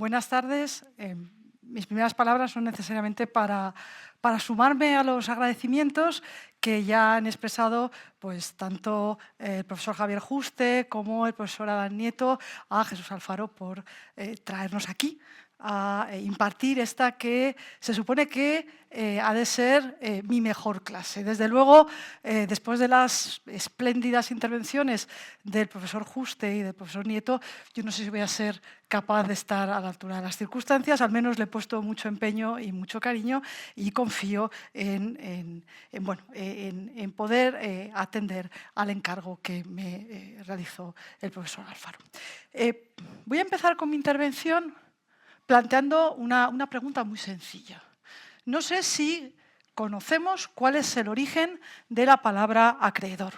Buenas tardes. Mis primeras palabras son necesariamente para sumarme a los agradecimientos que ya han expresado pues, tanto el profesor Javier Juste como el profesor Adán Nieto a Jesús Alfaro por traernos aquí a impartir esta que se supone que ha de ser mi mejor clase. Desde luego, después de las espléndidas intervenciones del profesor Juste y del profesor Nieto, yo no sé si voy a ser capaz de estar a la altura de las circunstancias. Al menos le he puesto mucho empeño y mucho cariño y confío en poder atender al encargo que me realizó el profesor Alfaro. Voy a empezar con mi intervención planteando una pregunta muy sencilla. No sé si conocemos cuál es el origen de la palabra acreedor.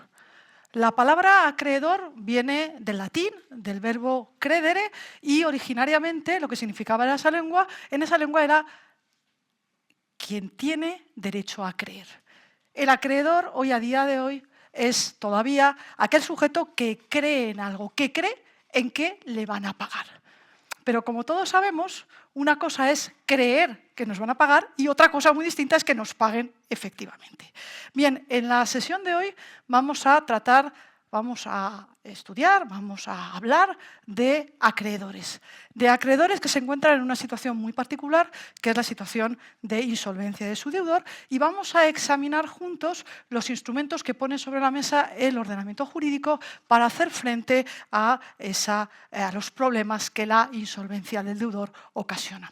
La palabra acreedor viene del latín, del verbo credere, y originariamente lo que significaba en esa lengua era quien tiene derecho a creer. El acreedor hoy, a día de hoy, es todavía aquel sujeto que cree en algo, que cree en que le van a pagar. Pero como todos sabemos, una cosa es creer que nos van a pagar y otra cosa muy distinta es que nos paguen efectivamente. Bien, en la sesión de hoy vamos a estudiar, vamos a hablar de acreedores que se encuentran en una situación muy particular, que es la situación de insolvencia de su deudor, y vamos a examinar juntos los instrumentos que pone sobre la mesa el ordenamiento jurídico para hacer frente a los problemas que la insolvencia del deudor ocasiona.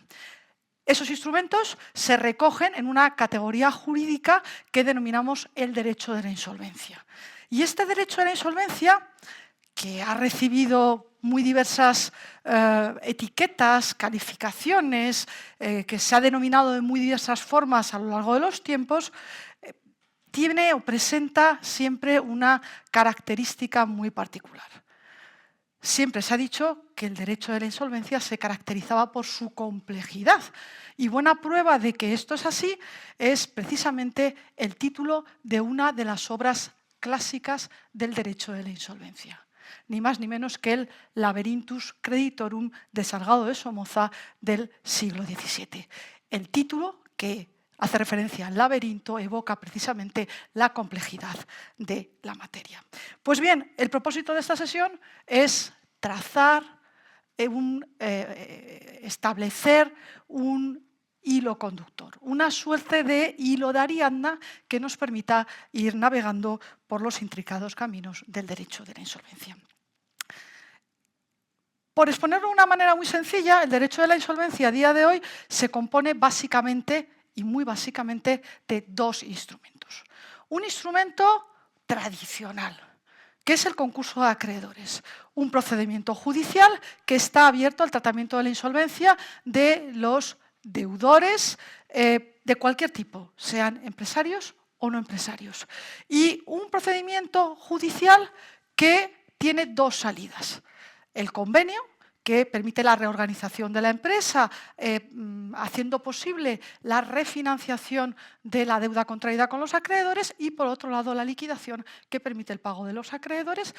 Esos instrumentos se recogen en una categoría jurídica que denominamos el derecho de la insolvencia. Y este derecho de la insolvencia, que ha recibido muy diversas etiquetas, calificaciones, que se ha denominado de muy diversas formas a lo largo de los tiempos, tiene o presenta siempre una característica muy particular. Siempre se ha dicho que el derecho de la insolvencia se caracterizaba por su complejidad. Y buena prueba de que esto es así es precisamente el título de una de las obras clásicas del derecho de la insolvencia. Ni más ni menos que el Labyrinthus Creditorum de Salgado de Somoza del siglo XVII. El título que hace referencia al laberinto evoca precisamente la complejidad de la materia. Pues bien, el propósito de esta sesión es trazar, establecer un hilo conductor, una suerte de hilo de Ariadna que nos permita ir navegando por los intricados caminos del derecho de la insolvencia. Por exponerlo de una manera muy sencilla, el derecho de la insolvencia a día de hoy se compone básicamente y muy básicamente de dos instrumentos. Un instrumento tradicional, que es el concurso de acreedores, un procedimiento judicial que está abierto al tratamiento de la insolvencia de los deudores de cualquier tipo, sean empresarios o no empresarios. Y un procedimiento judicial que tiene dos salidas. El convenio, que permite la reorganización de la empresa, haciendo posible la refinanciación de la deuda contraída con los acreedores, y por otro lado la liquidación, que permite el pago de los acreedores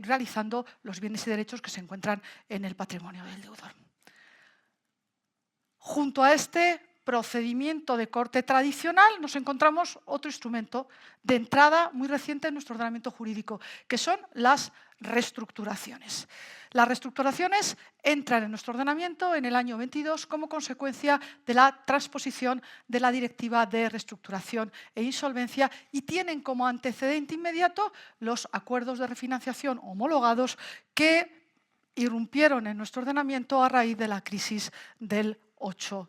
realizando los bienes y derechos que se encuentran en el patrimonio del deudor. Junto a este procedimiento de corte tradicional nos encontramos otro instrumento de entrada muy reciente en nuestro ordenamiento jurídico, que son las reestructuraciones. Las reestructuraciones entran en nuestro ordenamiento en el año 22 como consecuencia de la transposición de la Directiva de Reestructuración e Insolvencia y tienen como antecedente inmediato los acuerdos de refinanciación homologados que irrumpieron en nuestro ordenamiento a raíz de la crisis del 8-13.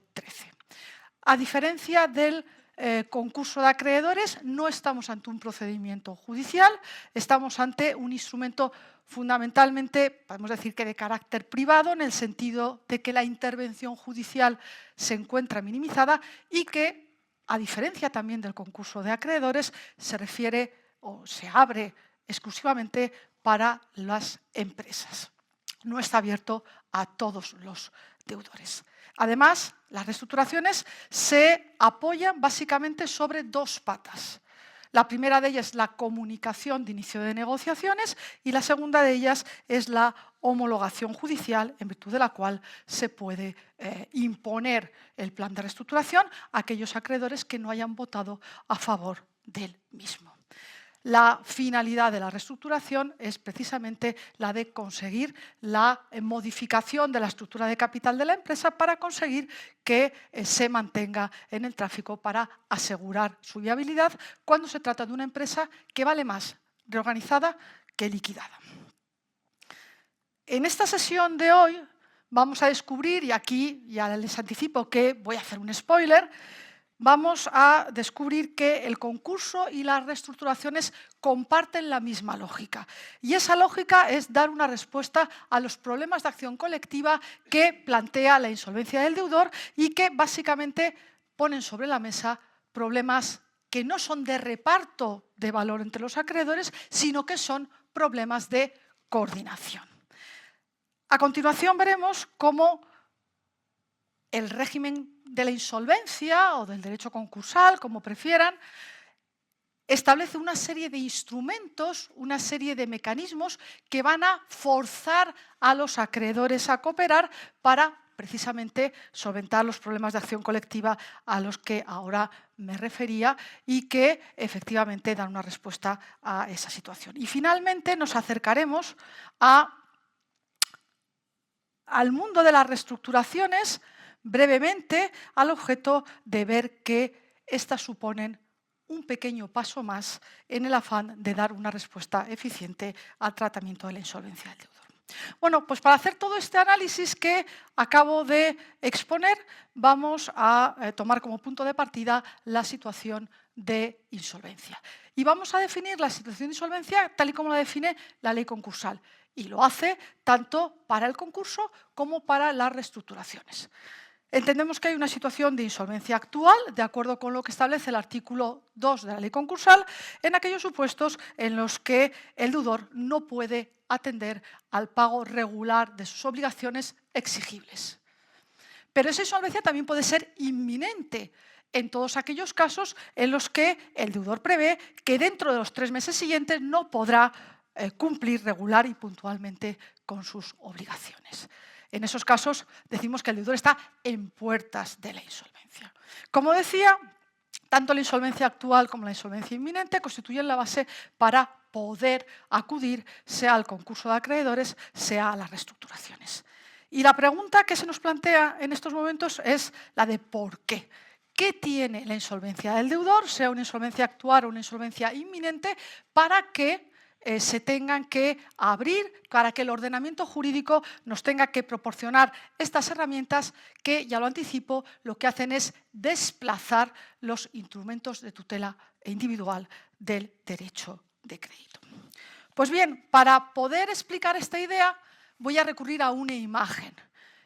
A diferencia del concurso de acreedores, no estamos ante un procedimiento judicial, estamos ante un instrumento fundamentalmente, podemos decir que de carácter privado, en el sentido de que la intervención judicial se encuentra minimizada y que, a diferencia también del concurso de acreedores, se refiere o se abre exclusivamente para las empresas. No está abierto a todos los deudores. Además, las reestructuraciones se apoyan básicamente sobre dos patas. La primera de ellas es la comunicación de inicio de negociaciones y la segunda de ellas es la homologación judicial en virtud de la cual se puede imponer el plan de reestructuración a aquellos acreedores que no hayan votado a favor del mismo. La finalidad de la reestructuración es precisamente la de conseguir la modificación de la estructura de capital de la empresa para conseguir que se mantenga en el tráfico para asegurar su viabilidad cuando se trata de una empresa que vale más reorganizada que liquidada. En esta sesión de hoy vamos a descubrir, y aquí ya les anticipo que voy a hacer un spoiler, vamos a descubrir que el concurso y las reestructuraciones comparten la misma lógica. Y esa lógica es dar una respuesta a los problemas de acción colectiva que plantea la insolvencia del deudor y que básicamente ponen sobre la mesa problemas que no son de reparto de valor entre los acreedores, sino que son problemas de coordinación. A continuación veremos cómo el régimen de la insolvencia o del derecho concursal, como prefieran, establece una serie de instrumentos, una serie de mecanismos que van a forzar a los acreedores a cooperar para precisamente solventar los problemas de acción colectiva a los que ahora me refería y que efectivamente dan una respuesta a esa situación. Y finalmente nos acercaremos al mundo de las reestructuraciones brevemente al objeto de ver que éstas suponen un pequeño paso más en el afán de dar una respuesta eficiente al tratamiento de la insolvencia del deudor. Bueno, pues para hacer todo este análisis que acabo de exponer, vamos a tomar como punto de partida la situación de insolvencia. Y vamos a definir la situación de insolvencia tal y como la define la ley concursal. Y lo hace tanto para el concurso como para las reestructuraciones. Entendemos que hay una situación de insolvencia actual, de acuerdo con lo que establece el artículo 2 de la ley concursal, en aquellos supuestos en los que el deudor no puede atender al pago regular de sus obligaciones exigibles. Pero esa insolvencia también puede ser inminente en todos aquellos casos en los que el deudor prevé que dentro de los 3 meses siguientes no podrá cumplir regular y puntualmente con sus obligaciones. En esos casos decimos que el deudor está en puertas de la insolvencia. Como decía, tanto la insolvencia actual como la insolvencia inminente constituyen la base para poder acudir sea al concurso de acreedores, sea a las reestructuraciones. Y la pregunta que se nos plantea en estos momentos es la de ¿por qué? ¿Qué tiene la insolvencia del deudor, sea una insolvencia actual o una insolvencia inminente, para que se tengan que abrir, para que el ordenamiento jurídico nos tenga que proporcionar estas herramientas que, ya lo anticipo, lo que hacen es desplazar los instrumentos de tutela individual del derecho de crédito? Pues bien, para poder explicar esta idea voy a recurrir a una imagen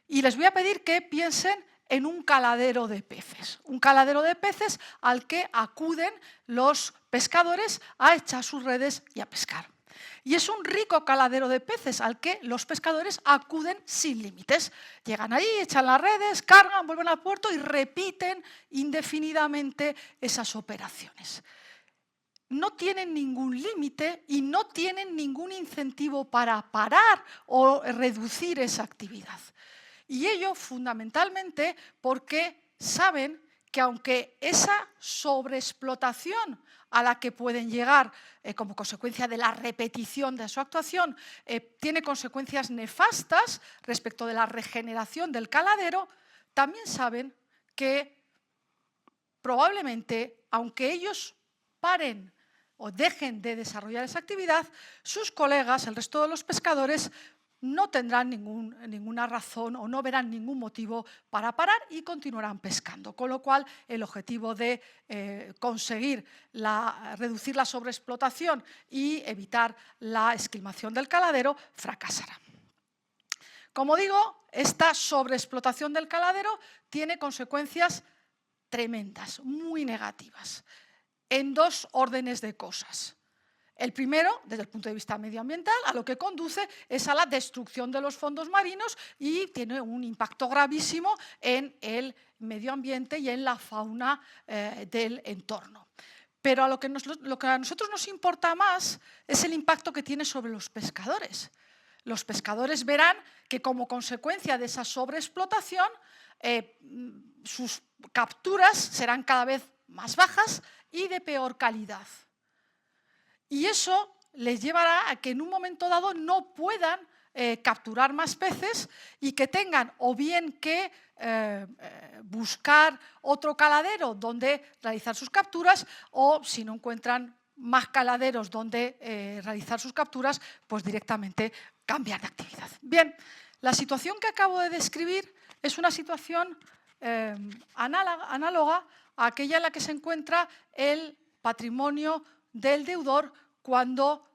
y les voy a pedir que piensen en un caladero de peces. Un caladero de peces al que acuden los pescadores a echar sus redes y a pescar. Y es un rico caladero de peces al que los pescadores acuden sin límites. Llegan ahí, echan las redes, cargan, vuelven al puerto y repiten indefinidamente esas operaciones. No tienen ningún límite y no tienen ningún incentivo para parar o reducir esa actividad. Y ello fundamentalmente porque saben que aunque esa sobreexplotación a la que pueden llegar como consecuencia de la repetición de su actuación tiene consecuencias nefastas respecto de la regeneración del caladero, también saben que probablemente, aunque ellos paren o dejen de desarrollar esa actividad, sus colegas, el resto de los pescadores, no tendrán ninguna razón o no verán ningún motivo para parar y continuarán pescando. Con lo cual, el objetivo de conseguir reducir la sobreexplotación y evitar la esquilmación del caladero fracasará. Como digo, esta sobreexplotación del caladero tiene consecuencias tremendas, muy negativas, en 2 órdenes de cosas. El primero, desde el punto de vista medioambiental, a lo que conduce es a la destrucción de los fondos marinos y tiene un impacto gravísimo en el medio ambiente y en la fauna del entorno. Pero lo que a nosotros nos importa más es el impacto que tiene sobre los pescadores. Los pescadores verán que como consecuencia de esa sobreexplotación, sus capturas serán cada vez más bajas y de peor calidad. Y eso les llevará a que en un momento dado no puedan capturar más peces y que tengan o bien que buscar otro caladero donde realizar sus capturas, o si no encuentran más caladeros donde realizar sus capturas, pues directamente cambiar de actividad. Bien, la situación que acabo de describir es una situación análoga a aquella en la que se encuentra el patrimonio del deudor cuando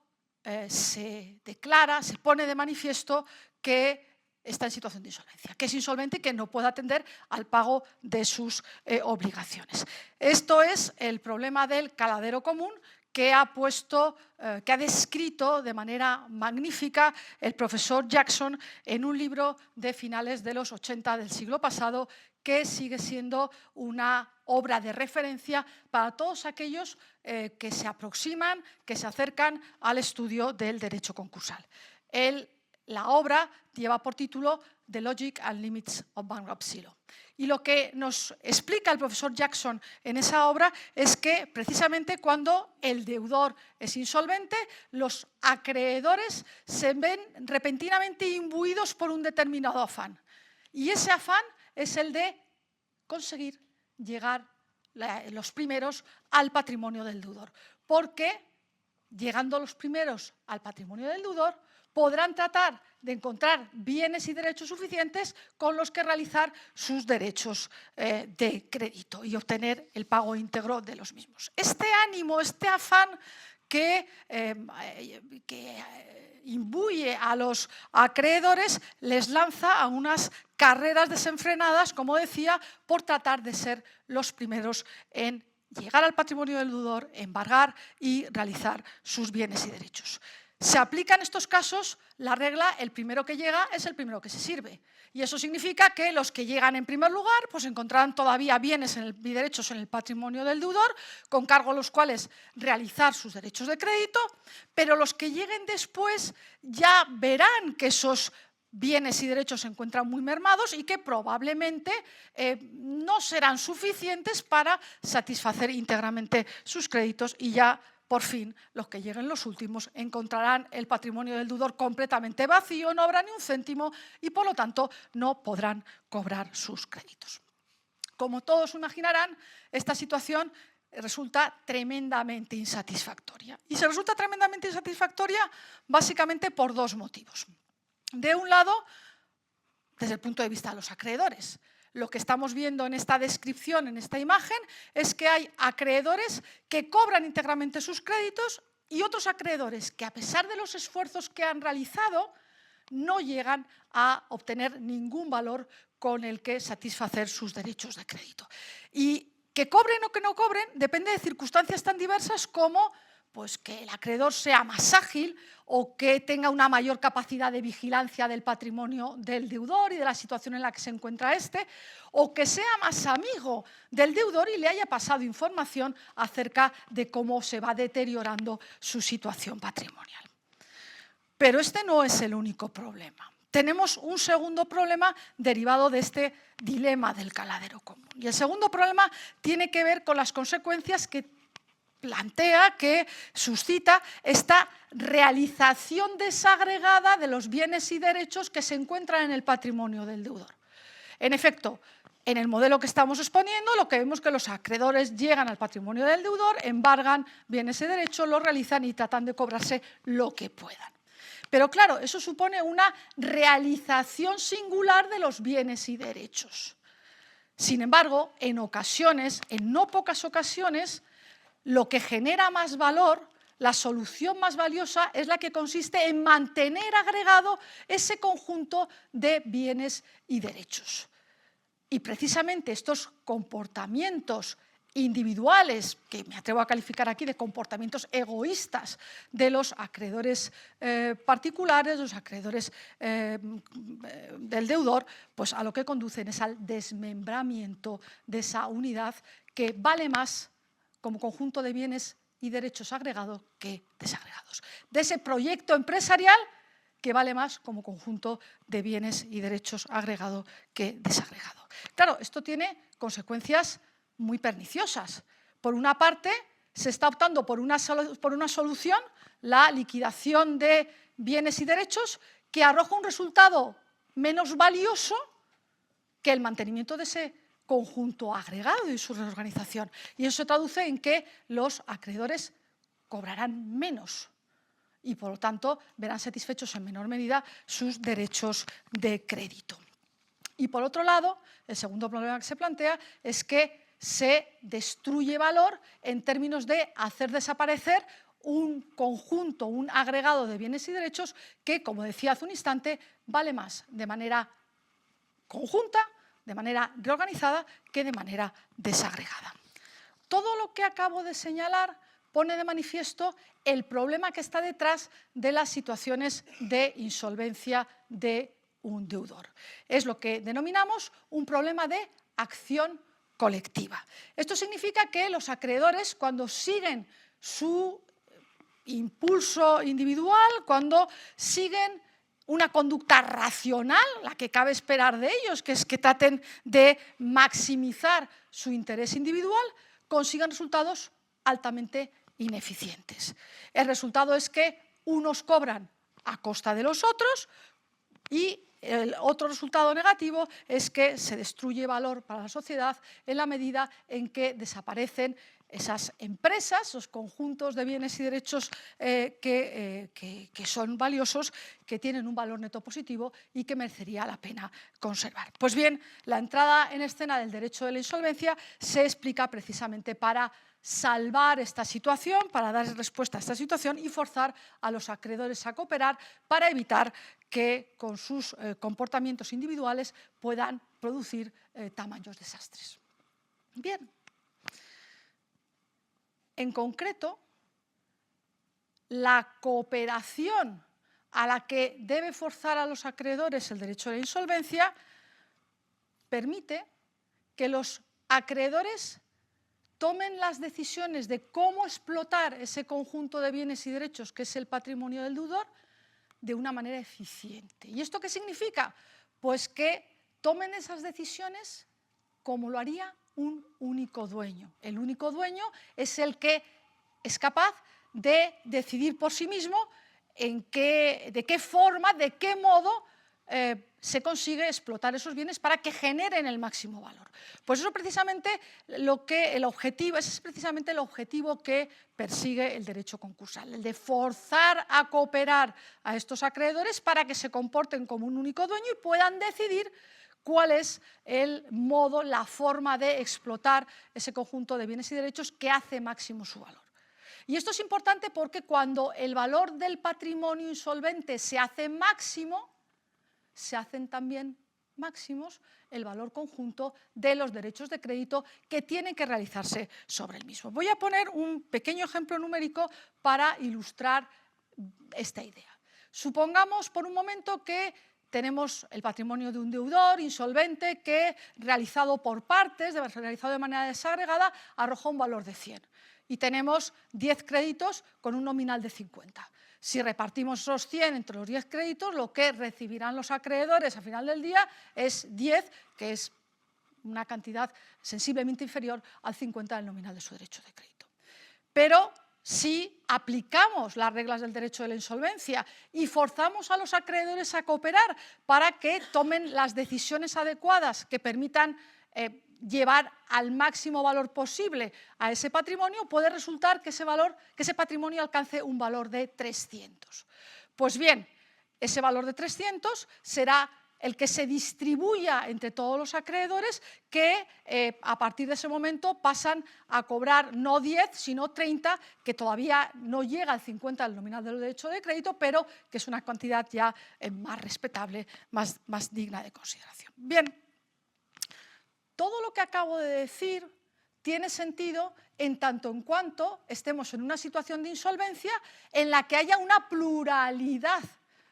se declara, se pone de manifiesto que está en situación de insolvencia, que es insolvente y que no puede atender al pago de sus obligaciones. Esto es el problema del caladero común que ha descrito de manera magnífica el profesor Jackson en un libro de finales de los 80 del siglo pasado, que sigue siendo una obra de referencia para todos aquellos que se aproximan, que se acercan al estudio del derecho concursal. La obra lleva por título The Logic and Limits of Bankruptcy Law. Y lo que nos explica el profesor Jackson en esa obra es que precisamente cuando el deudor es insolvente, los acreedores se ven repentinamente imbuidos por un determinado afán. Y ese afán es el de conseguir llegar los primeros al patrimonio del deudor. Porque llegando los primeros al patrimonio del deudor, podrán tratar de encontrar bienes y derechos suficientes con los que realizar sus derechos de crédito y obtener el pago íntegro de los mismos. Este ánimo, este afán que imbuye a los acreedores les lanza a unas carreras desenfrenadas, como decía, por tratar de ser los primeros en llegar al patrimonio del deudor, embargar y realizar sus bienes y derechos. Se aplica en estos casos la regla, el primero que llega es el primero que se sirve. Y eso significa que los que llegan en primer lugar pues encontrarán todavía bienes y derechos en el patrimonio del deudor, con cargo a los cuales realizar sus derechos de crédito, pero los que lleguen después ya verán que esos bienes y derechos se encuentran muy mermados y que probablemente no serán suficientes para satisfacer íntegramente sus créditos, y ya por fin los que lleguen los últimos encontrarán el patrimonio del deudor completamente vacío, no habrá ni un céntimo y por lo tanto no podrán cobrar sus créditos. Como todos imaginarán, esta situación resulta tremendamente insatisfactoria. Y se resulta tremendamente insatisfactoria básicamente por dos motivos. De un lado, desde el punto de vista de los acreedores. Lo que estamos viendo en esta descripción, en esta imagen, es que hay acreedores que cobran íntegramente sus créditos y otros acreedores que, a pesar de los esfuerzos que han realizado, no llegan a obtener ningún valor con el que satisfacer sus derechos de crédito. Y que cobren o que no cobren depende de circunstancias tan diversas como pues que el acreedor sea más ágil o que tenga una mayor capacidad de vigilancia del patrimonio del deudor y de la situación en la que se encuentra este, o que sea más amigo del deudor y le haya pasado información acerca de cómo se va deteriorando su situación patrimonial. Pero este no es el único problema. Tenemos un segundo problema derivado de este dilema del caladero común. Y el segundo problema tiene que ver con las consecuencias que plantea, que suscita esta realización desagregada de los bienes y derechos que se encuentran en el patrimonio del deudor. En efecto, en el modelo que estamos exponiendo, lo que vemos es que los acreedores llegan al patrimonio del deudor, embargan bienes y derechos, los realizan y tratan de cobrarse lo que puedan. Pero claro, eso supone una realización singular de los bienes y derechos. Sin embargo, en ocasiones, en no pocas ocasiones, lo que genera más valor, la solución más valiosa, es la que consiste en mantener agregado ese conjunto de bienes y derechos. Y precisamente estos comportamientos individuales, que me atrevo a calificar aquí de comportamientos egoístas de los acreedores particulares, los acreedores del deudor, pues a lo que conducen es al desmembramiento de esa unidad que vale más como conjunto de bienes y derechos agregados que desagregados. De ese proyecto empresarial que vale más como conjunto de bienes y derechos agregado que desagregado. Claro, esto tiene consecuencias muy perniciosas. Por una parte, se está optando por una solución, la liquidación de bienes y derechos, que arroja un resultado menos valioso que el mantenimiento de ese conjunto agregado y su reorganización. Y eso se traduce en que los acreedores cobrarán menos y, por lo tanto, verán satisfechos en menor medida sus derechos de crédito. Y, por otro lado, el segundo problema que se plantea es que se destruye valor en términos de hacer desaparecer un conjunto, un agregado de bienes y derechos que, como decía hace un instante, vale más de manera conjunta, de manera reorganizada, que de manera desagregada. Todo lo que acabo de señalar pone de manifiesto el problema que está detrás de las situaciones de insolvencia de un deudor. Es lo que denominamos un problema de acción colectiva. Esto significa que los acreedores, cuando siguen su impulso individual, cuando siguen una conducta racional, la que cabe esperar de ellos, que es que traten de maximizar su interés individual, consigan resultados altamente ineficientes. El resultado es que unos cobran a costa de los otros y el otro resultado negativo es que se destruye valor para la sociedad en la medida en que desaparecen esas empresas, esos conjuntos de bienes y derechos que son valiosos, que tienen un valor neto positivo y que merecería la pena conservar. Pues bien, la entrada en escena del derecho de la insolvencia se explica precisamente para salvar esta situación, para dar respuesta a esta situación y forzar a los acreedores a cooperar para evitar que con sus comportamientos individuales puedan producir tamaños desastres. Bien. En concreto, la cooperación a la que debe forzar a los acreedores el derecho de la insolvencia permite que los acreedores tomen las decisiones de cómo explotar ese conjunto de bienes y derechos que es el patrimonio del deudor de una manera eficiente. ¿Y esto qué significa? Pues que tomen esas decisiones como lo haría un único dueño. El único dueño es el que es capaz de decidir por sí mismo de qué forma, de qué modo se consigue explotar esos bienes para que generen el máximo valor. Pues eso precisamente ese es precisamente el objetivo que persigue el derecho concursal, el de forzar a cooperar a estos acreedores para que se comporten como un único dueño y puedan decidir cuál es el modo, la forma de explotar ese conjunto de bienes y derechos que hace máximo su valor. Y esto es importante porque cuando el valor del patrimonio insolvente se hace máximo, se hacen también máximos el valor conjunto de los derechos de crédito que tienen que realizarse sobre el mismo. Voy a poner un pequeño ejemplo numérico para ilustrar esta idea. Supongamos por un momento que tenemos el patrimonio de un deudor insolvente que, realizado por partes, realizado de manera desagregada, arrojó un valor de 100. Y tenemos 10 créditos con un nominal de 50. Si repartimos esos 100 entre los 10 créditos, lo que recibirán los acreedores al final del día es 10, que es una cantidad sensiblemente inferior al 50 del nominal de su derecho de crédito. Pero si aplicamos las reglas del derecho de la insolvencia y forzamos a los acreedores a cooperar para que tomen las decisiones adecuadas que permitan llevar al máximo valor posible a ese patrimonio, puede resultar que ese patrimonio alcance un valor de 300. Pues bien, ese valor de 300 será el que se distribuya entre todos los acreedores que a partir de ese momento pasan a cobrar no 10, sino 30, que todavía no llega al 50 del nominal del derecho de crédito, pero que es una cantidad ya más respetable, más digna de consideración. Bien. Todo lo que acabo de decir tiene sentido en tanto en cuanto estemos en una situación de insolvencia en la que haya una pluralidad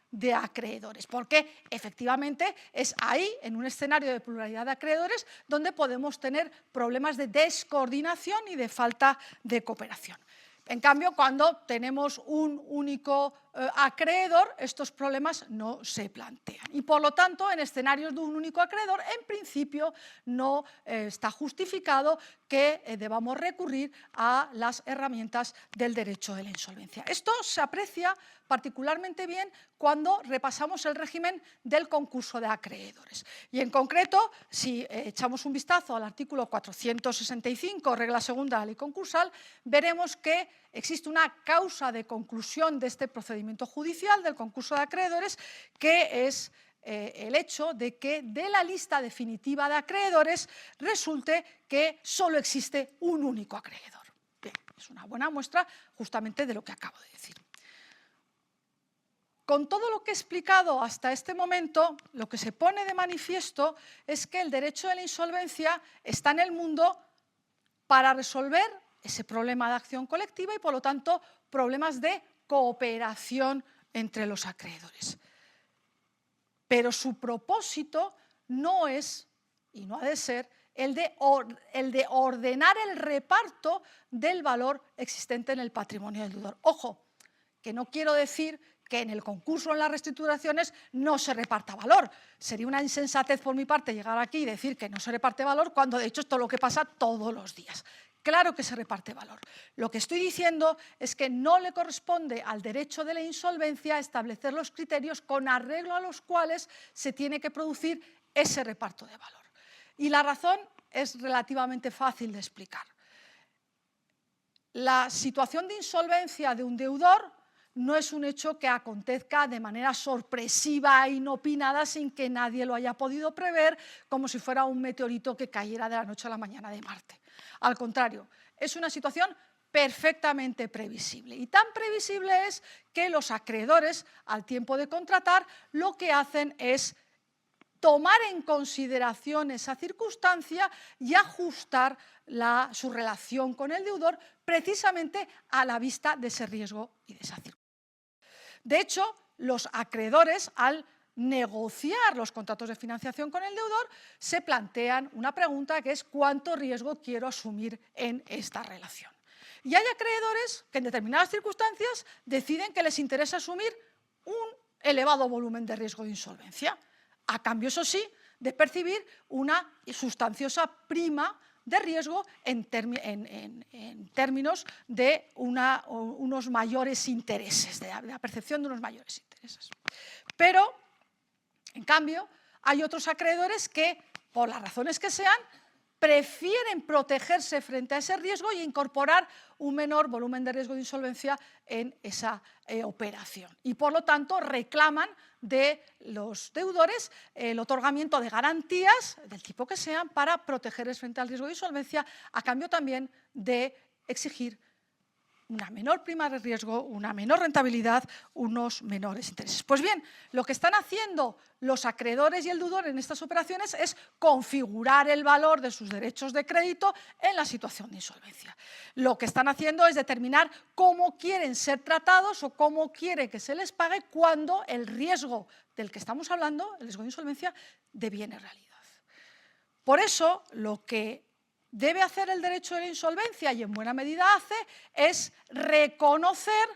de acreedores, porque efectivamente es ahí, en un escenario de pluralidad de acreedores, donde podemos tener problemas de descoordinación y de falta de cooperación. En cambio, cuando tenemos un único acreedor, estos problemas no se plantean. Y por lo tanto, en escenarios de un único acreedor, en principio no está justificado que debamos recurrir a las herramientas del derecho de la insolvencia. Esto se aprecia particularmente bien cuando repasamos el régimen del concurso de acreedores. Y en concreto, si echamos un vistazo al artículo 465, regla segunda de la ley concursal, veremos que existe una causa de conclusión de este procedimiento judicial del concurso de acreedores, que es el hecho de que de la lista definitiva de acreedores resulte que solo existe un único acreedor. Bien, es una buena muestra justamente de lo que acabo de decir. Con todo lo que he explicado hasta este momento, lo que se pone de manifiesto es que el derecho de la insolvencia está en el mundo para resolver ese problema de acción colectiva y, por lo tanto, problemas de cooperación entre los acreedores. Pero su propósito no es, y no ha de ser, el de ordenar el reparto del valor existente en el patrimonio del deudor. Ojo, que no quiero decir que en el concurso o en las reestructuraciones no se reparta valor. Sería una insensatez por mi parte llegar aquí y decir que no se reparte valor cuando de hecho esto es lo que pasa todos los días. Claro que se reparte valor. Lo que estoy diciendo es que no le corresponde al derecho de la insolvencia establecer los criterios con arreglo a los cuales se tiene que producir ese reparto de valor. Y la razón es relativamente fácil de explicar. La situación de insolvencia de un deudor no es un hecho que acontezca de manera sorpresiva e inopinada sin que nadie lo haya podido prever, como si fuera un meteorito que cayera de la noche a la mañana de Marte. Al contrario, es una situación perfectamente previsible. Y tan previsible es que los acreedores, al tiempo de contratar, lo que hacen es tomar en consideración esa circunstancia y ajustar su relación con el deudor precisamente a la vista de ese riesgo y de esa circunstancia. De hecho, los acreedores, al negociar los contratos de financiación con el deudor, se plantean una pregunta que es ¿cuánto riesgo quiero asumir en esta relación? Y hay acreedores que en determinadas circunstancias deciden que les interesa asumir un elevado volumen de riesgo de insolvencia, a cambio, eso sí, de percibir una sustanciosa prima de riesgo en términos de unos mayores intereses, de la percepción de unos mayores intereses. Pero, en cambio, hay otros acreedores que, por las razones que sean, prefieren protegerse frente a ese riesgo e incorporar un menor volumen de riesgo de insolvencia en esa operación. Y, por lo tanto, reclaman de los deudores el otorgamiento de garantías, del tipo que sean, para protegerles frente al riesgo de insolvencia, a cambio también de exigir una menor prima de riesgo, una menor rentabilidad, unos menores intereses. Pues bien, lo que están haciendo los acreedores y el deudor en estas operaciones es configurar el valor de sus derechos de crédito en la situación de insolvencia. Lo que están haciendo es determinar cómo quieren ser tratados o cómo quieren que se les pague cuando el riesgo del que estamos hablando, el riesgo de insolvencia, deviene realidad. Por eso, lo que debe hacer el derecho de la insolvencia, y en buena medida hace, es reconocer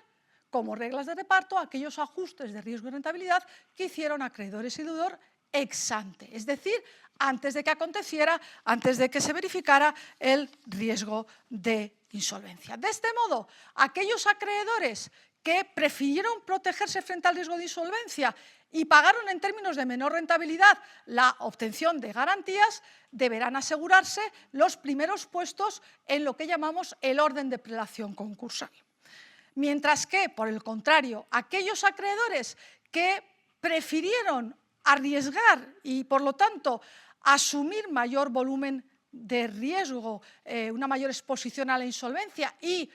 como reglas de reparto aquellos ajustes de riesgo y rentabilidad que hicieron acreedores y deudor ex ante, es decir, antes de que aconteciera, antes de que se verificara el riesgo de insolvencia. De este modo, aquellos acreedores que prefirieron protegerse frente al riesgo de insolvencia y pagaron en términos de menor rentabilidad la obtención de garantías, deberán asegurarse los primeros puestos en lo que llamamos el orden de prelación concursal. Mientras que, por el contrario, aquellos acreedores que prefirieron arriesgar y, por lo tanto, asumir mayor volumen de riesgo, una mayor exposición a la insolvencia y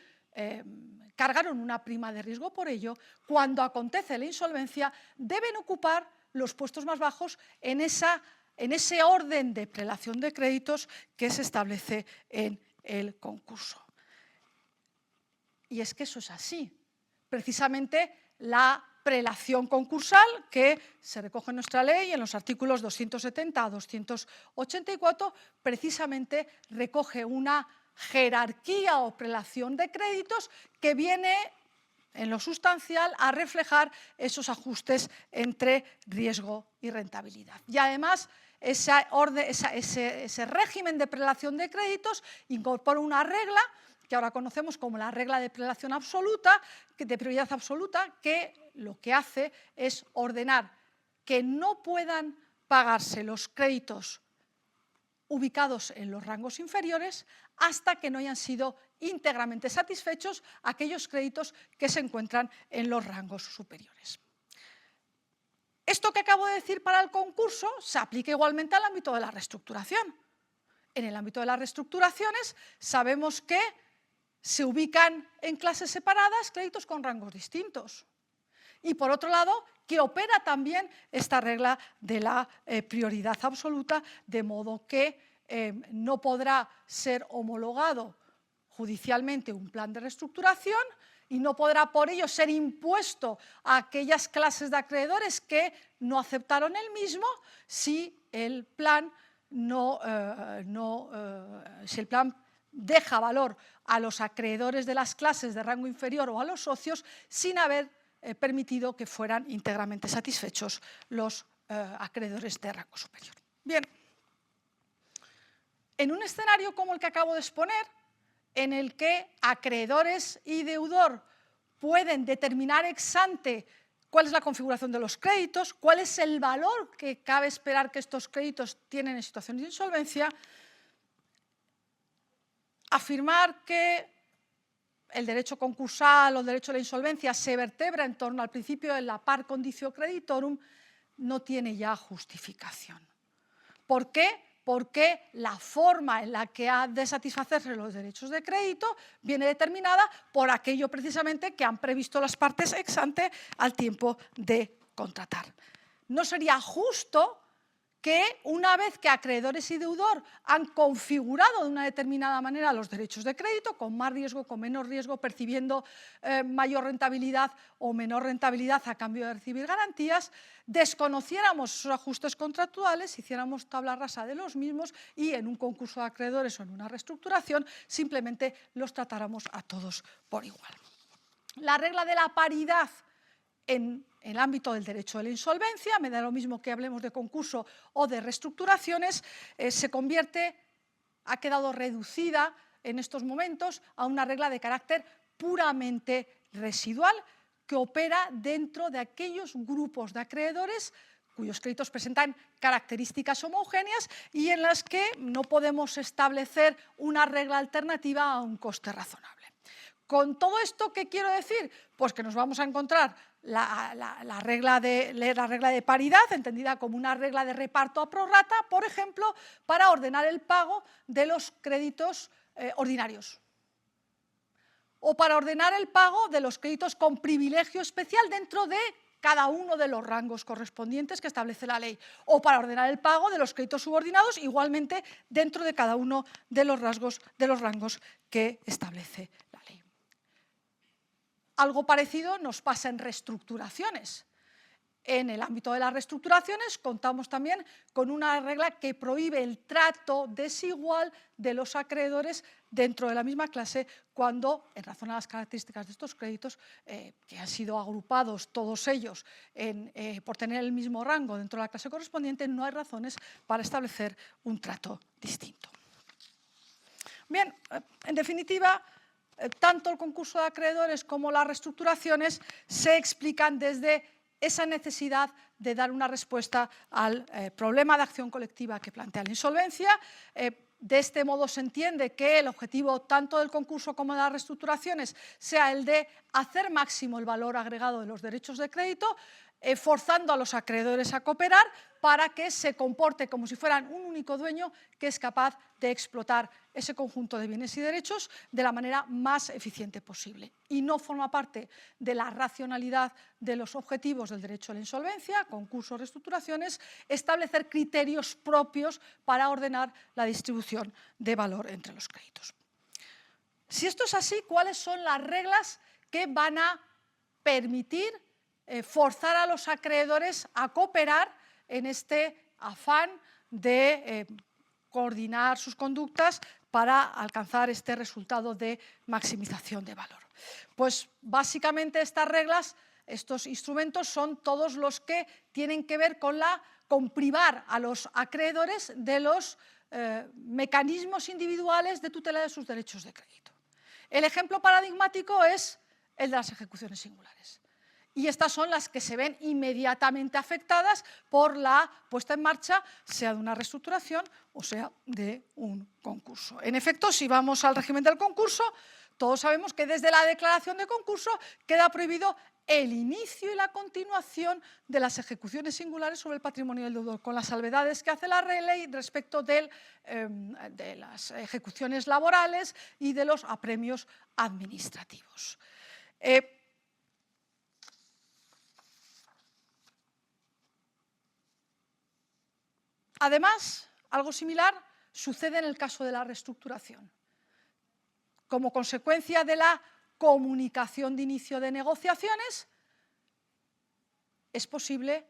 cargaron una prima de riesgo por ello, cuando acontece la insolvencia deben ocupar los puestos más bajos en ese orden de prelación de créditos que se establece en el concurso. Y es que eso es así. Precisamente la prelación concursal, que se recoge en nuestra ley en los artículos 270 a 284, precisamente recoge una jerarquía o prelación de créditos que viene en lo sustancial a reflejar esos ajustes entre riesgo y rentabilidad. Y además, ese régimen de prelación de créditos incorpora una regla que ahora conocemos como la regla de prelación absoluta, de prioridad absoluta, que lo que hace es ordenar que no puedan pagarse los créditos ubicados en los rangos inferiores hasta que no hayan sido íntegramente satisfechos aquellos créditos que se encuentran en los rangos superiores. Esto que acabo de decir para el concurso se aplica igualmente al ámbito de la reestructuración. En el ámbito de las reestructuraciones sabemos que se ubican en clases separadas créditos con rangos distintos. Y por otro lado, que opera también esta regla de la prioridad absoluta, de modo que no podrá ser homologado judicialmente un plan de reestructuración y no podrá por ello ser impuesto a aquellas clases de acreedores que no aceptaron el mismo si el plan deja valor a los acreedores de las clases de rango inferior o a los socios sin haber permitido que fueran íntegramente satisfechos los acreedores de rango superior. Bien, en un escenario como el que acabo de exponer, en el que acreedores y deudor pueden determinar ex ante cuál es la configuración de los créditos, cuál es el valor que cabe esperar que estos créditos tienen en situación de insolvencia, afirmar que el derecho concursal o el derecho a la insolvencia se vertebra en torno al principio de la par conditio creditorum no tiene ya justificación. ¿Por qué? Porque la forma en la que ha de satisfacerse los derechos de crédito viene determinada por aquello precisamente que han previsto las partes ex ante al tiempo de contratar. No sería justo que una vez que acreedores y deudor han configurado de una determinada manera los derechos de crédito, con más riesgo, con menos riesgo, percibiendo mayor rentabilidad o menor rentabilidad a cambio de recibir garantías, desconociéramos esos ajustes contractuales, hiciéramos tabla rasa de los mismos y en un concurso de acreedores o en una reestructuración simplemente los tratáramos a todos por igual. La regla de la paridad en el ámbito del derecho de la insolvencia, me da lo mismo que hablemos de concurso o de reestructuraciones, ha quedado reducida en estos momentos a una regla de carácter puramente residual que opera dentro de aquellos grupos de acreedores cuyos créditos presentan características homogéneas y en las que no podemos establecer una regla alternativa a un coste razonable. Con todo esto, ¿qué quiero decir? Pues que nos vamos a encontrar la regla de paridad, entendida como una regla de reparto a prorrata, por ejemplo, para ordenar el pago de los créditos ordinarios. O para ordenar el pago de los créditos con privilegio especial dentro de cada uno de los rangos correspondientes que establece la ley. O para ordenar el pago de los créditos subordinados igualmente dentro de cada uno de los rangos que establece la ley. Algo parecido nos pasa en reestructuraciones. En el ámbito de las reestructuraciones contamos también con una regla que prohíbe el trato desigual de los acreedores dentro de la misma clase cuando, en razón a las características de estos créditos, que han sido agrupados todos ellos por tener el mismo rango dentro de la clase correspondiente, no hay razones para establecer un trato distinto. Bien, en definitiva, tanto el concurso de acreedores como las reestructuraciones se explican desde esa necesidad de dar una respuesta al problema de acción colectiva que plantea la insolvencia. De este modo se entiende que el objetivo tanto del concurso como de las reestructuraciones sea el de hacer máximo el valor agregado de los derechos de crédito, forzando a los acreedores a cooperar para que se comporte como si fueran un único dueño que es capaz de explotar ese conjunto de bienes y derechos de la manera más eficiente posible. Y no forma parte de la racionalidad de los objetivos del derecho a la insolvencia, concursos, reestructuraciones, establecer criterios propios para ordenar la distribución de valor entre los créditos. Si esto es así, ¿cuáles son las reglas que van a permitir forzar a los acreedores a cooperar en este afán de coordinar sus conductas para alcanzar este resultado de maximización de valor. Pues básicamente estas reglas, estos instrumentos son todos los que tienen que ver con privar a los acreedores de los mecanismos individuales de tutela de sus derechos de crédito. El ejemplo paradigmático es el de las ejecuciones singulares. Y estas son las que se ven inmediatamente afectadas por la puesta en marcha, sea de una reestructuración o sea de un concurso. En efecto, si vamos al régimen del concurso, todos sabemos que desde la declaración de concurso queda prohibido el inicio y la continuación de las ejecuciones singulares sobre el patrimonio del deudor, con las salvedades que hace la ley respecto de las ejecuciones laborales y de los apremios administrativos. Además, algo similar sucede en el caso de la reestructuración. Como consecuencia de la comunicación de inicio de negociaciones, es posible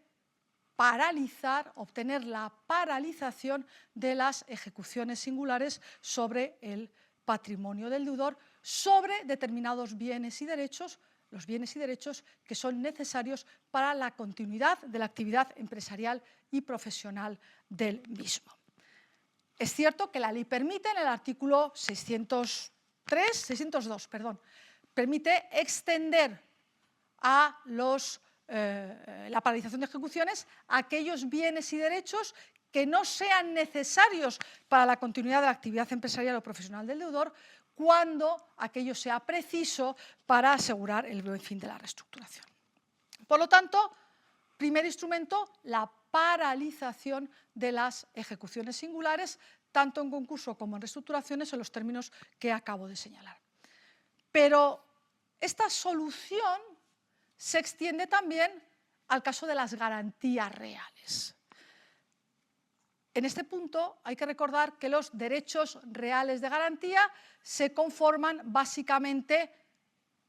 obtener la paralización de las ejecuciones singulares sobre el patrimonio del deudor, sobre determinados bienes y derechos, los bienes y derechos que son necesarios para la continuidad de la actividad empresarial y profesional del mismo. Es cierto que la ley permite, en el artículo 602, permite extender a la paralización de ejecuciones a aquellos bienes y derechos que no sean necesarios para la continuidad de la actividad empresarial o profesional del deudor, cuando aquello sea preciso para asegurar el buen fin de la reestructuración. Por lo tanto, primer instrumento, la paralización de las ejecuciones singulares, tanto en concurso como en reestructuraciones, en los términos que acabo de señalar. Pero esta solución se extiende también al caso de las garantías reales. En este punto hay que recordar que los derechos reales de garantía se conforman básicamente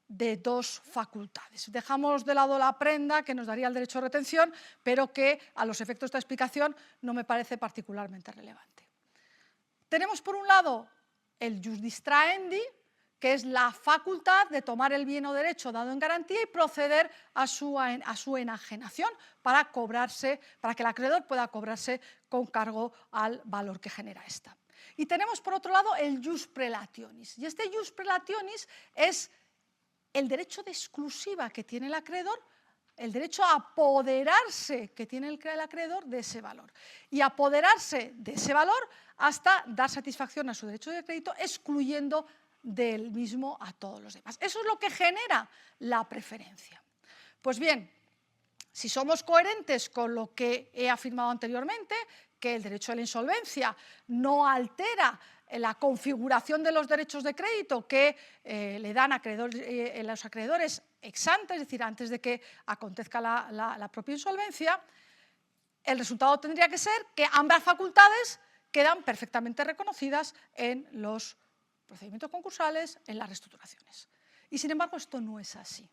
de dos facultades. Dejamos de lado la prenda, que nos daría el derecho de retención, pero que a los efectos de esta explicación no me parece particularmente relevante. Tenemos por un lado el jus distrahendi, que es la facultad de tomar el bien o derecho dado en garantía y proceder a su enajenación para que el acreedor pueda cobrarse con cargo al valor que genera esta. Y tenemos por otro lado el jus prelationis. Y este jus prelationis es el derecho de exclusiva que tiene el acreedor, el derecho a apoderarse que tiene el acreedor de ese valor. Y apoderarse de ese valor hasta dar satisfacción a su derecho de crédito, excluyendo del mismo a todos los demás. Eso es lo que genera la preferencia. Pues bien, si somos coherentes con lo que he afirmado anteriormente, que el derecho a la insolvencia no altera la configuración de los derechos de crédito que le dan los acreedores ex ante, es decir, antes de que acontezca la propia insolvencia, el resultado tendría que ser que ambas facultades quedan perfectamente reconocidas en los procedimientos concursales, en las reestructuraciones. Y sin embargo, esto no es así.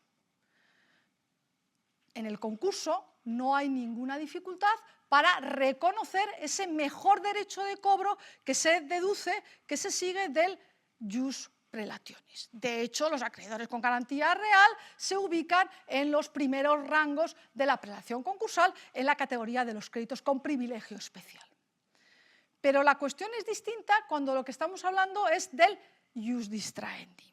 En el concurso no hay ninguna dificultad para reconocer ese mejor derecho de cobro que se deduce, que se sigue del jus prelationis. De hecho, los acreedores con garantía real se ubican en los primeros rangos de la prelación concursal en la categoría de los créditos con privilegio especial. Pero la cuestión es distinta cuando lo que estamos hablando es del jus distrahendi.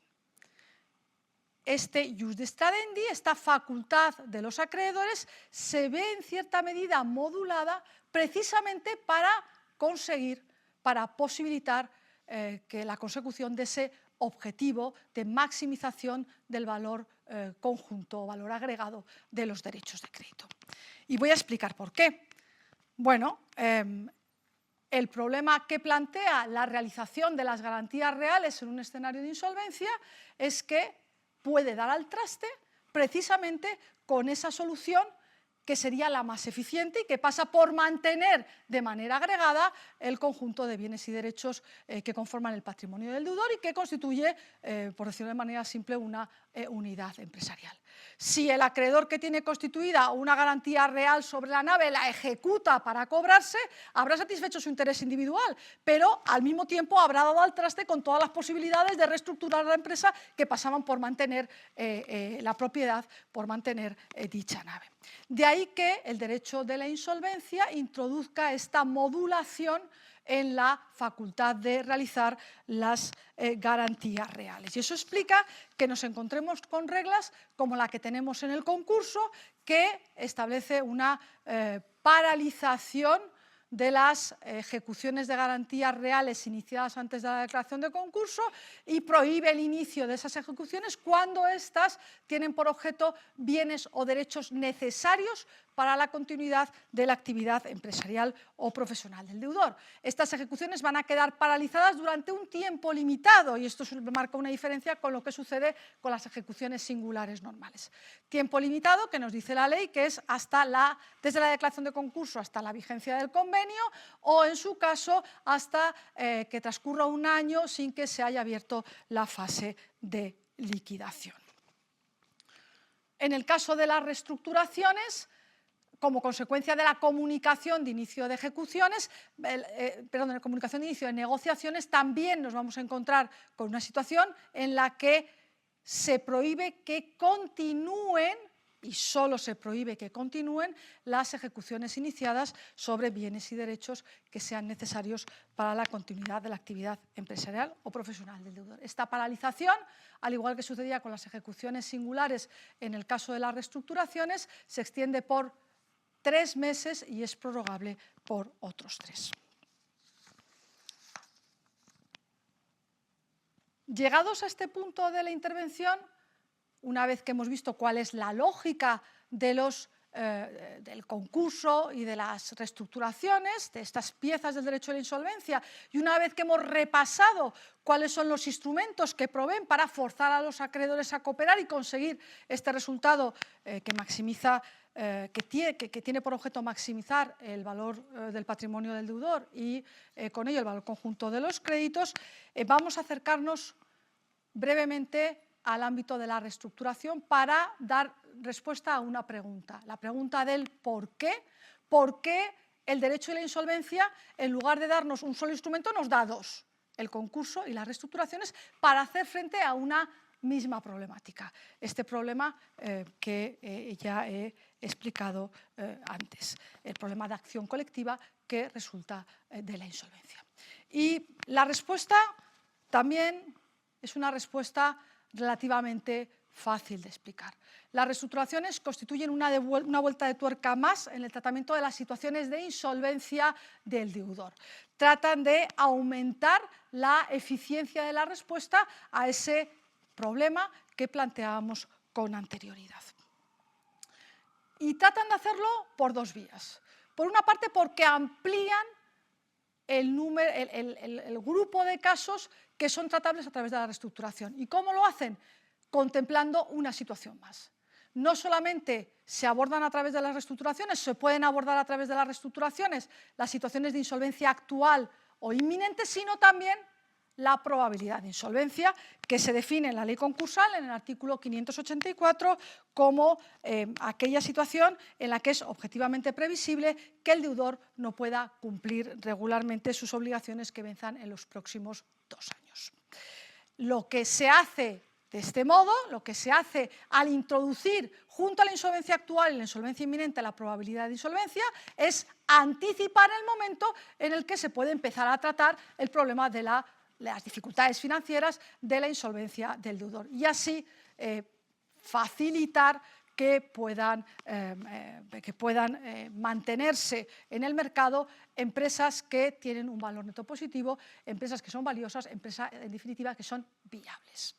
Este jus distrahendi, esta facultad de los acreedores, se ve en cierta medida modulada precisamente para posibilitar que la consecución de ese objetivo de maximización del valor conjunto o valor agregado de los derechos de crédito. Y voy a explicar por qué. Bueno, el problema que plantea la realización de las garantías reales en un escenario de insolvencia es que puede dar al traste precisamente con esa solución que sería la más eficiente y que pasa por mantener de manera agregada el conjunto de bienes y derechos que conforman el patrimonio del deudor y que constituye, por decirlo de manera simple, una unidad empresarial. Si el acreedor que tiene constituida una garantía real sobre la nave la ejecuta para cobrarse, habrá satisfecho su interés individual, pero al mismo tiempo habrá dado al traste con todas las posibilidades de reestructurar la empresa que pasaban por mantener la propiedad, por mantener dicha nave. De ahí que el derecho de la insolvencia introduzca esta modulación en la facultad de realizar las garantías reales. Y eso explica que nos encontremos con reglas como la que tenemos en el concurso, que establece una paralización de las ejecuciones de garantías reales iniciadas antes de la declaración de concurso y prohíbe el inicio de esas ejecuciones cuando éstas tienen por objeto bienes o derechos necesarios para la continuidad de la actividad empresarial o profesional del deudor. Estas ejecuciones van a quedar paralizadas durante un tiempo limitado y esto marca una diferencia con lo que sucede con las ejecuciones singulares normales. Tiempo limitado que nos dice la ley que es desde la declaración de concurso hasta la vigencia del convenio o en su caso hasta que transcurra un año sin que se haya abierto la fase de liquidación. En el caso de las reestructuraciones, como consecuencia de la comunicación de inicio de ejecuciones, perdón, de comunicación de inicio de negociaciones, también nos vamos a encontrar con una situación en la que se prohíbe que continúen, y solo se prohíbe que continúen, las ejecuciones iniciadas sobre bienes y derechos que sean necesarios para la continuidad de la actividad empresarial o profesional del deudor. Esta paralización, al igual que sucedía con las ejecuciones singulares en el caso de las reestructuraciones, se extiende por 3 meses y es prorrogable por otros 3. Llegados a este punto de la intervención, una vez que hemos visto cuál es la lógica del concurso y de las reestructuraciones, de estas piezas del derecho de la insolvencia, y una vez que hemos repasado cuáles son los instrumentos que proveen para forzar a los acreedores a cooperar y conseguir este resultado que maximiza que tiene por objeto maximizar el valor del patrimonio del deudor y con ello el valor conjunto de los créditos, vamos a acercarnos brevemente al ámbito de la reestructuración para dar respuesta a una pregunta, la pregunta del ¿por qué? ¿Por qué el derecho de la insolvencia, en lugar de darnos un solo instrumento, nos da 2, el concurso y las reestructuraciones, para hacer frente a una misma problemática? Este problema que ya he explicado antes, el problema de acción colectiva que resulta de la insolvencia. Y la respuesta también es una respuesta relativamente fácil de explicar. Las reestructuraciones constituyen una vuelta de tuerca más en el tratamiento de las situaciones de insolvencia del deudor. Tratan de aumentar la eficiencia de la respuesta a ese problema que planteábamos con anterioridad. Y tratan de hacerlo por 2 vías. Por una parte, porque amplían el grupo de casos que son tratables a través de la reestructuración. ¿Y cómo lo hacen? Contemplando una situación más. No solamente se abordan a través de las reestructuraciones, se pueden abordar a través de las reestructuraciones las situaciones de insolvencia actual o inminente, sino también la probabilidad de insolvencia, que se define en la ley concursal, en el artículo 584, como aquella situación en la que es objetivamente previsible que el deudor no pueda cumplir regularmente sus obligaciones que venzan en los próximos 2 años. Lo que se hace de este modo, lo que se hace al introducir junto a la insolvencia actual y la insolvencia inminente la probabilidad de insolvencia es anticipar el momento en el que se puede empezar a tratar el problema de las dificultades financieras de la insolvencia del deudor y así facilitar que puedan mantenerse en el mercado empresas que tienen un valor neto positivo, empresas que son valiosas, empresas en definitiva que son viables.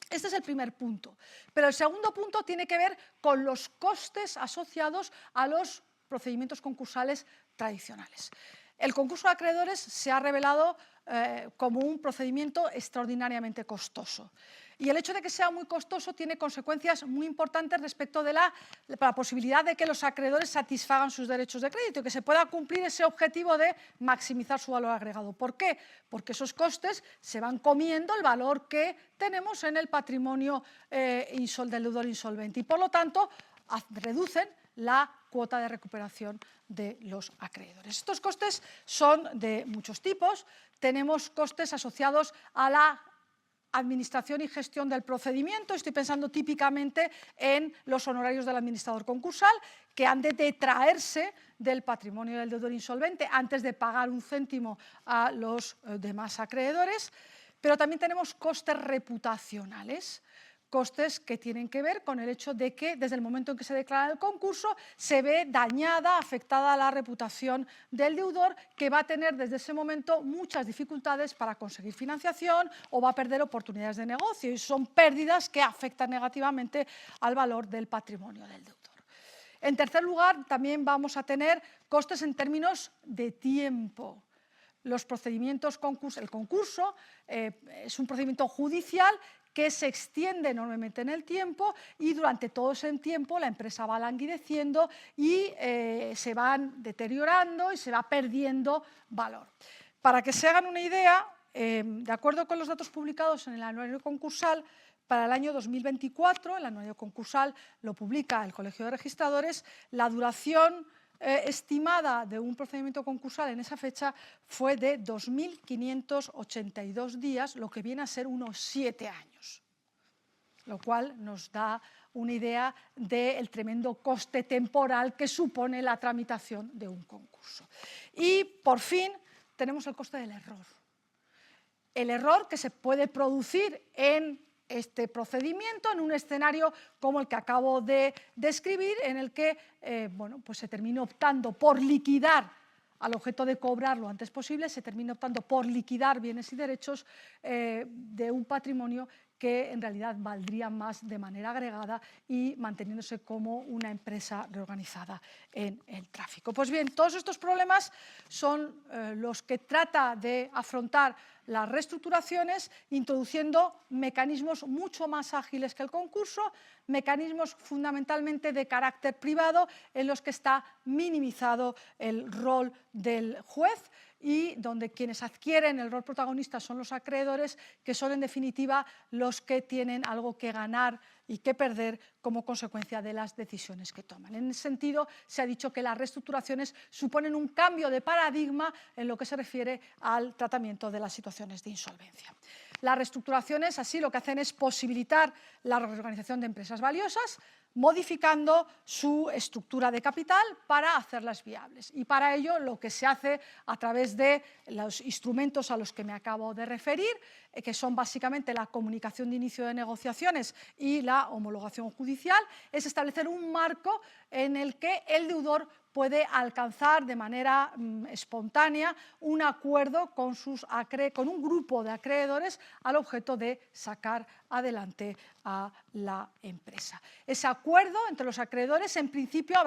Este es el primer punto. Pero el segundo punto tiene que ver con los costes asociados a los procedimientos concursales tradicionales. El concurso de acreedores se ha revelado como un procedimiento extraordinariamente costoso. Y el hecho de que sea muy costoso tiene consecuencias muy importantes respecto de la posibilidad de que los acreedores satisfagan sus derechos de crédito y que se pueda cumplir ese objetivo de maximizar su valor agregado. ¿Por qué? Porque esos costes se van comiendo el valor que tenemos en el patrimonio del deudor insolvente y, por lo tanto, reducen la cuota de recuperación de los acreedores. Estos costes son de muchos tipos. Tenemos costes asociados a la administración y gestión del procedimiento. Estoy pensando típicamente en los honorarios del administrador concursal, que han de detraerse del patrimonio del deudor insolvente antes de pagar un céntimo a los demás acreedores. Pero también tenemos costes reputacionales, costes que tienen que ver con el hecho de que desde el momento en que se declara el concurso se ve dañada, afectada la reputación del deudor, que va a tener desde ese momento muchas dificultades para conseguir financiación o va a perder oportunidades de negocio, y son pérdidas que afectan negativamente al valor del patrimonio del deudor. En tercer lugar, también vamos a tener costes en términos de tiempo. Los procedimientos el concurso es un procedimiento judicial que se extiende enormemente en el tiempo y durante todo ese tiempo la empresa va languideciendo y se van deteriorando y se va perdiendo valor. Para que se hagan una idea, de acuerdo con los datos publicados en el anuario concursal, para el año 2024, el anuario concursal lo publica el Colegio de Registradores, la duración estimada de un procedimiento concursal en esa fecha fue de 2.582 días, lo que viene a ser unos 7 años, lo cual nos da una idea del tremendo coste temporal que supone la tramitación de un concurso. Y, por fin, tenemos el coste del error. El error que se puede producir en este procedimiento en un escenario como el que acabo de describir, en el que pues se termina optando por liquidar al objeto de cobrar lo antes posible, se termina optando por liquidar bienes y derechos de un patrimonio que en realidad valdría más de manera agregada y manteniéndose como una empresa reorganizada en el tráfico. Pues bien, todos estos problemas son los que trata de afrontar las reestructuraciones, introduciendo mecanismos mucho más ágiles que el concurso, mecanismos fundamentalmente de carácter privado en los que está minimizado el rol del juez y donde quienes adquieren el rol protagonista son los acreedores, que son en definitiva los que tienen algo que ganar y que perder como consecuencia de las decisiones que toman. En ese sentido, se ha dicho que las reestructuraciones suponen un cambio de paradigma en lo que se refiere al tratamiento de las situaciones de insolvencia. Las reestructuraciones así lo que hacen es posibilitar la reorganización de empresas valiosas, modificando su estructura de capital para hacerlas viables. Y para ello lo que se hace a través de los instrumentos a los que me acabo de referir, que son básicamente la comunicación de inicio de negociaciones y la homologación judicial, es establecer un marco en el que el deudor puede alcanzar de manera espontánea un acuerdo con un grupo de acreedores al objeto de sacar adelante a la empresa. Ese acuerdo entre los acreedores en principio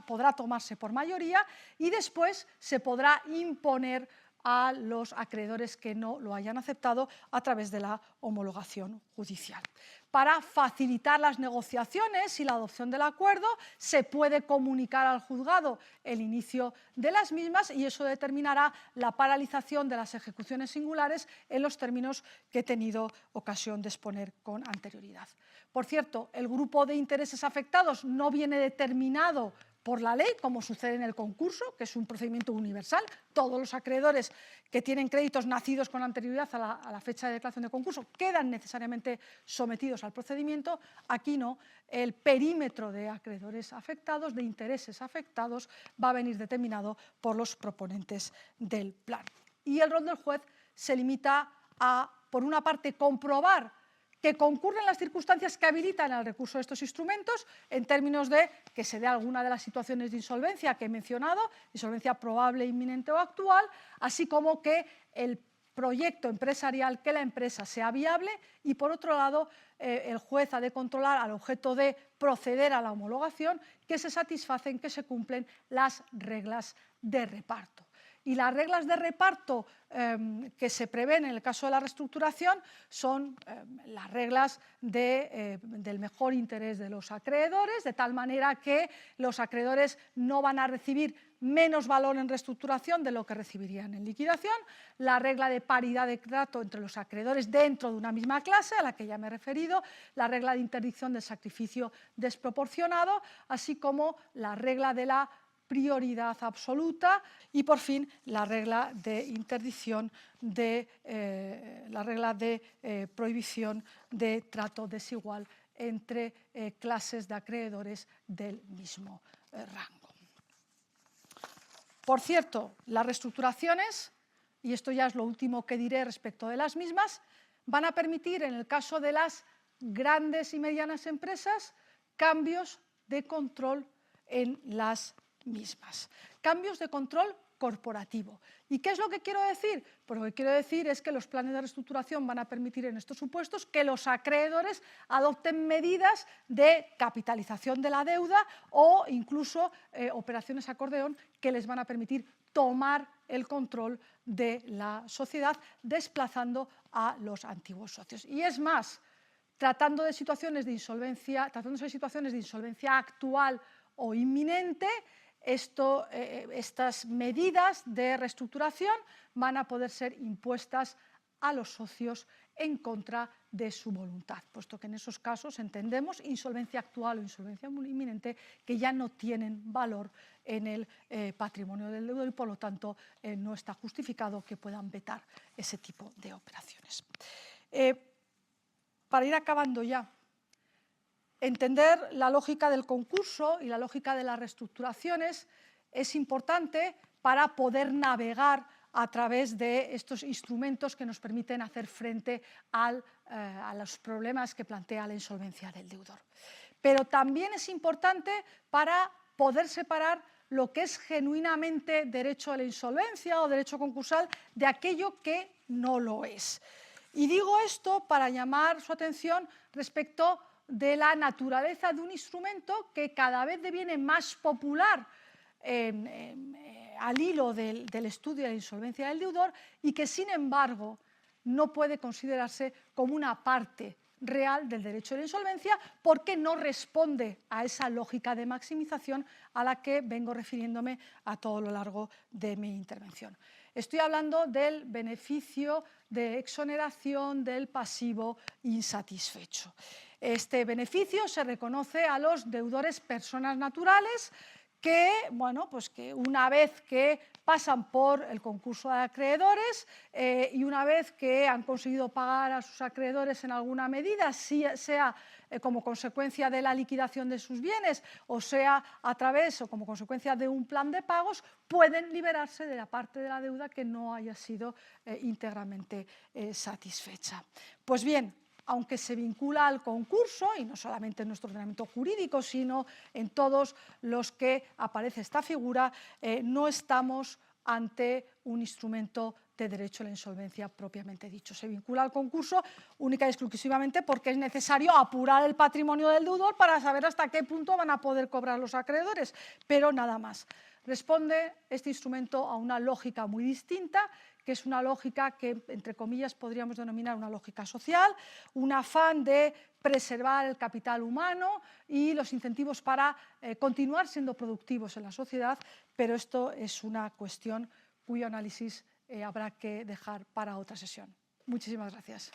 podrá tomarse por mayoría y después se podrá imponer a los acreedores que no lo hayan aceptado a través de la homologación judicial. Para facilitar las negociaciones y la adopción del acuerdo, se puede comunicar al juzgado el inicio de las mismas y eso determinará la paralización de las ejecuciones singulares en los términos que he tenido ocasión de exponer con anterioridad. Por cierto, el grupo de intereses afectados no viene determinado por la ley, como sucede en el concurso, que es un procedimiento universal. Todos los acreedores que tienen créditos nacidos con anterioridad a la fecha de declaración de concurso quedan necesariamente sometidos al procedimiento. Aquí no. El perímetro de acreedores afectados, de intereses afectados, va a venir determinado por los proponentes del plan. Y el rol del juez se limita a, por una parte, comprobar que concurren las circunstancias que habilitan el recurso de estos instrumentos en términos de que se dé alguna de las situaciones de insolvencia que he mencionado, insolvencia probable, inminente o actual, así como que el proyecto empresarial, que la empresa sea viable y, por otro lado, el juez ha de controlar al objeto de proceder a la homologación que se satisfacen, que se cumplen las reglas de reparto. y las reglas de reparto que se prevén en el caso de la reestructuración son las reglas del mejor interés de los acreedores, de tal manera que los acreedores no van a recibir menos valor en reestructuración de lo que recibirían en liquidación, la regla de paridad de trato entre los acreedores dentro de una misma clase, a la que ya me he referido, la regla de interdicción del sacrificio desproporcionado, así como la regla de la prioridad absoluta y, por fin, la regla de interdicción la regla de prohibición de trato desigual entre clases de acreedores del mismo rango. Por cierto, las reestructuraciones, y esto ya es lo último que diré respecto de las mismas, van a permitir, en el caso de las grandes y medianas empresas, cambios de control en las mismas. Cambios de control corporativo. ¿Y qué es lo que quiero decir? Pues lo que quiero decir es que los planes de reestructuración van a permitir en estos supuestos que los acreedores adopten medidas de capitalización de la deuda o incluso operaciones acordeón que les van a permitir tomar el control de la sociedad, desplazando a los antiguos socios. Y es más, tratándose de situaciones de insolvencia actual o inminente, estas medidas de reestructuración van a poder ser impuestas a los socios en contra de su voluntad, puesto que en esos casos entendemos insolvencia actual o insolvencia inminente que ya no tienen valor en el patrimonio del deudor y por lo tanto no está justificado que puedan vetar ese tipo de operaciones. Para ir acabando ya, entender la lógica del concurso y la lógica de las reestructuraciones es importante para poder navegar a través de estos instrumentos que nos permiten hacer frente a los problemas que plantea la insolvencia del deudor. Pero también es importante para poder separar lo que es genuinamente derecho a la insolvencia o derecho concursal de aquello que no lo es. Y digo esto para llamar su atención respecto de la naturaleza de un instrumento que cada vez deviene más popular al hilo del estudio de la insolvencia del deudor y que, sin embargo, no puede considerarse como una parte real del derecho de la insolvencia porque no responde a esa lógica de maximización a la que vengo refiriéndome a todo lo largo de mi intervención. Estoy hablando del beneficio de exoneración del pasivo insatisfecho. Este beneficio se reconoce a los deudores personas naturales que, que una vez que pasan por el concurso de acreedores y una vez que han conseguido pagar a sus acreedores en alguna medida, sea como consecuencia de la liquidación de sus bienes o sea a través o como consecuencia de un plan de pagos, pueden liberarse de la parte de la deuda que no haya sido íntegramente satisfecha. Pues bien, aunque se vincula al concurso, y no solamente en nuestro ordenamiento jurídico, sino en todos los que aparece esta figura, no estamos ante un instrumento de derecho a la insolvencia propiamente dicho. Se vincula al concurso única y exclusivamente porque es necesario apurar el patrimonio del deudor para saber hasta qué punto van a poder cobrar los acreedores, pero nada más. Responde este instrumento a una lógica muy distinta, que es una lógica que, entre comillas, podríamos denominar una lógica social, un afán de preservar el capital humano y los incentivos para continuar siendo productivos en la sociedad, pero esto es una cuestión cuyo análisis habrá que dejar para otra sesión. Muchísimas gracias.